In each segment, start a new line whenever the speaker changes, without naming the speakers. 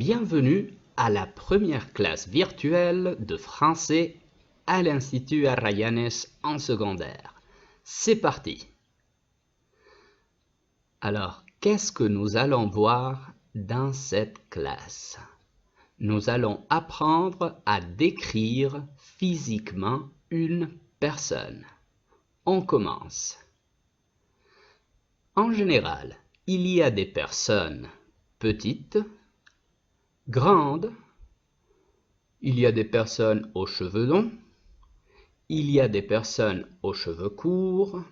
Bienvenue à la première classe virtuelle de français à l'Institut Arrayanes en secondaire. C'est parti! Alors, qu'est-ce que nous allons voir dans cette classe? Nous allons apprendre à décrire physiquement une personne. On commence. En général, il y a des personnes petites, grandes, il y a des personnes aux cheveux longs, il y a des personnes aux cheveux courts,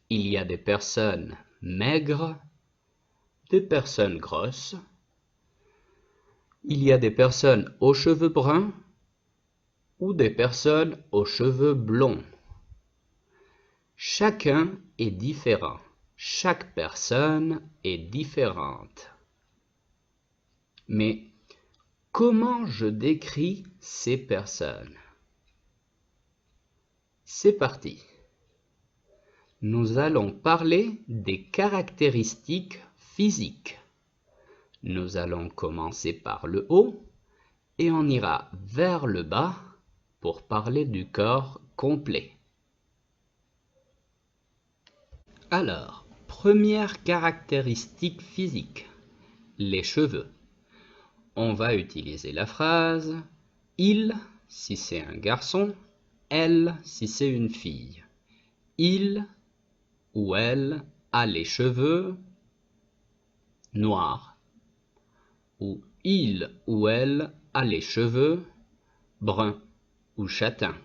il y a des personnes maigres, des personnes grosses, il y a des personnes aux cheveux bruns ou des personnes aux cheveux blonds. Chacun est différent. Chaque personne est différente. Mais comment je décris ces personnes? C'est parti. Nous allons parler des caractéristiques physiques. Nous allons commencer par le haut et on ira vers le bas pour parler du corps complet. Alors, première caractéristique physique, les cheveux. On va utiliser la phrase « il » si c'est un garçon, « elle » si c'est une fille. Il ou elle a les cheveux noirs ou il ou elle a les cheveux bruns ou châtains.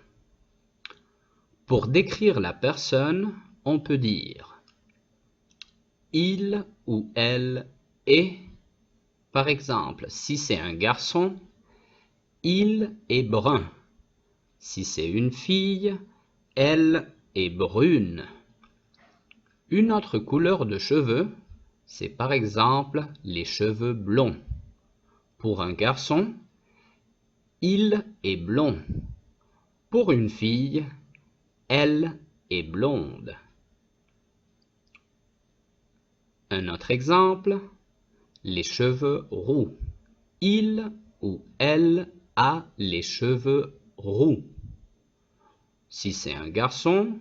Pour décrire la personne, on peut dire il ou elle est, par exemple, si c'est un garçon, il est brun. Si c'est une fille, elle est brune. Une autre couleur de cheveux, c'est par exemple les cheveux blonds. Pour un garçon, il est blond. Pour une fille, elle est blonde. Un autre exemple, les cheveux roux. Il ou elle a les cheveux roux. Si c'est un garçon,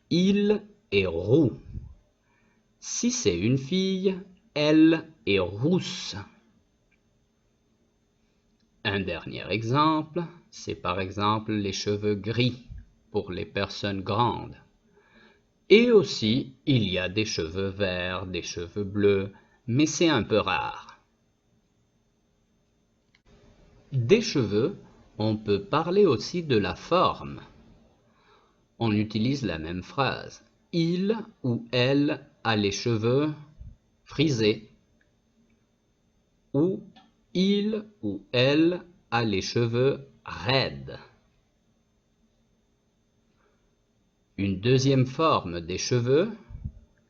il est roux. Si c'est une fille, elle est rousse. Un dernier exemple, c'est par exemple les cheveux gris pour les personnes grandes. Et aussi, il y a des cheveux verts, des cheveux bleus, mais c'est un peu rare. Des cheveux, on peut parler aussi de la forme. On utilise la même phrase. Il ou elle a les cheveux frisés. Ou il ou elle a les cheveux raides. Une deuxième forme des cheveux,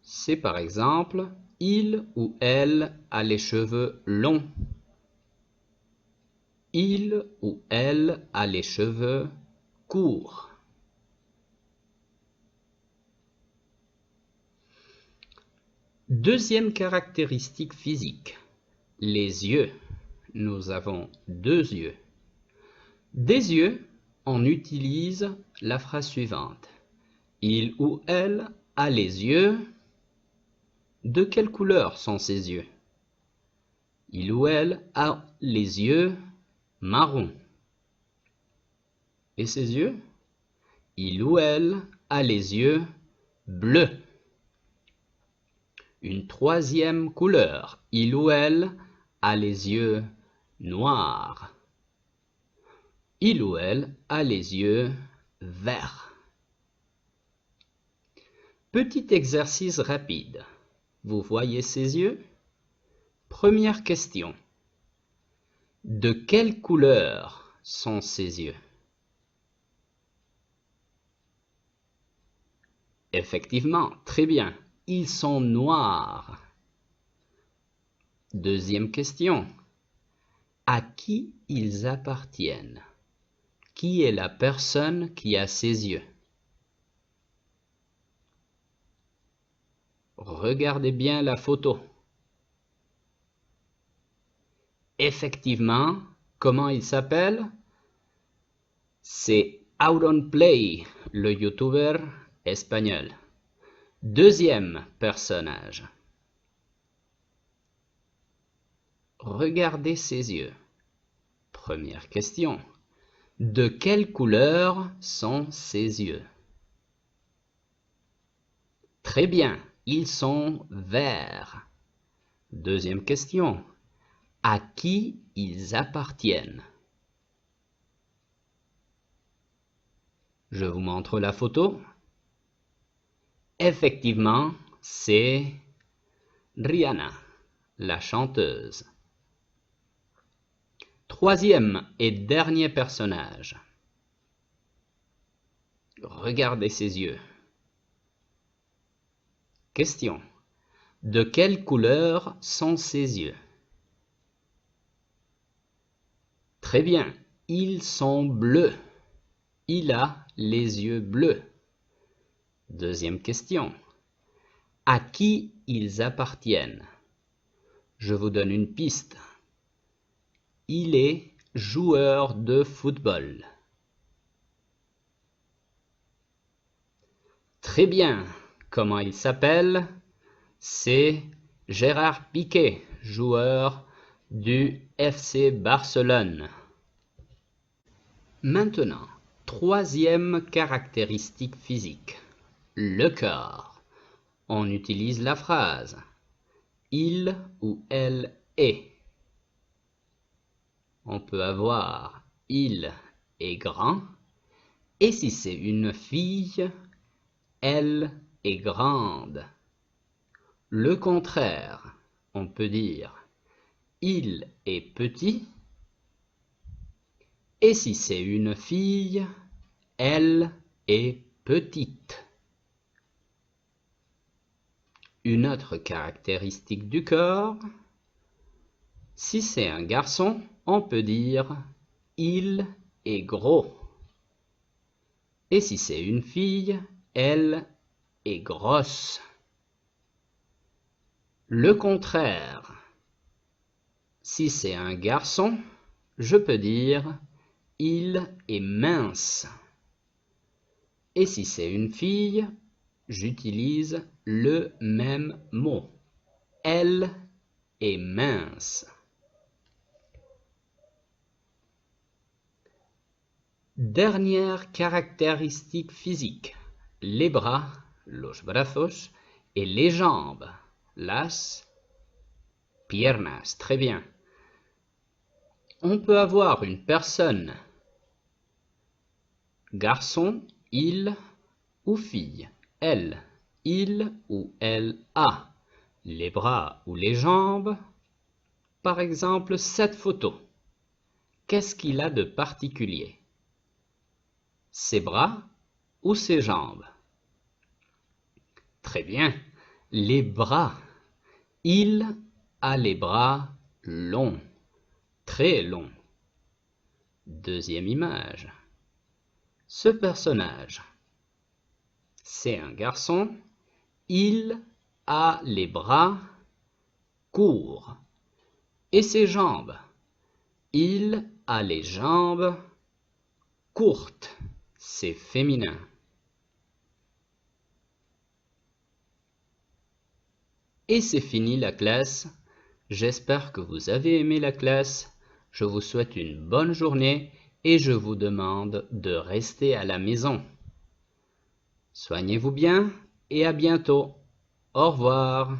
c'est par exemple il ou elle a les cheveux longs. Il ou elle a les cheveux courts. Deuxième caractéristique physique, les yeux. Nous avons deux yeux. Des yeux, on utilise la phrase suivante. Il ou elle a les yeux. De quelle couleur sont ses yeux? Il ou elle a les yeux marrons. Et ses yeux? Il ou elle a les yeux bleus. Une troisième couleur. Il ou elle a les yeux noirs. Il ou elle a les yeux verts. Petit exercice rapide. Vous voyez ses yeux? Première question. De quelle couleur sont ses yeux? Effectivement, très bien. Ils sont noirs. Deuxième question. À qui ils appartiennent? Qui est la personne qui a ses yeux? Regardez bien la photo. Effectivement, comment il s'appelle? C'est Auronplay, le youtubeur espagnol. Deuxième personnage. Regardez ses yeux. Première question. De quelle couleur sont ses yeux? Très bien, ils sont verts. Deuxième question. À qui ils appartiennent? Je vous montre la photo. Effectivement, c'est Rihanna, la chanteuse. Troisième et dernier personnage. Regardez ses yeux. Question. De quelle couleur sont ses yeux? Très bien, ils sont bleus. Il a les yeux bleus. Deuxième question. À qui ils appartiennent? Je vous donne une piste. Il est joueur de football. Très bien. Comment il s'appelle? C'est Gérard Piqué, joueur du FC Barcelone. Maintenant, troisième caractéristique physique, le corps. On utilise la phrase « il ou elle est ». On peut avoir « il est grand » et si c'est une fille, « elle est grande ». Le contraire, on peut dire « il est petit » et si c'est une fille, « elle est petite ». Une autre caractéristique du corps, si c'est un garçon, on peut dire « il est gros ». Et si c'est une fille, elle est grosse. Le contraire, si c'est un garçon, je peux dire « il est mince ». Et si c'est une fille, j'utilise le même mot. Elle est mince. Dernière caractéristique physique, les bras, los brazos, et les jambes, las piernas. Très bien. On peut avoir une personne, garçon, il ou fille, elle, il ou elle a, les bras ou les jambes. Par exemple, cette photo. Qu'est-ce qu'il a de particulier? Ses bras ou ses jambes? Très bien, les bras. Il a les bras longs, très longs. Deuxième image. Ce personnage, c'est un garçon. Il a les bras courts. Et ses jambes? Il a les jambes courtes. C'est féminin. Et c'est fini la classe. J'espère que vous avez aimé la classe. Je vous souhaite une bonne journée et je vous demande de rester à la maison. Soignez-vous bien et à bientôt. Au revoir.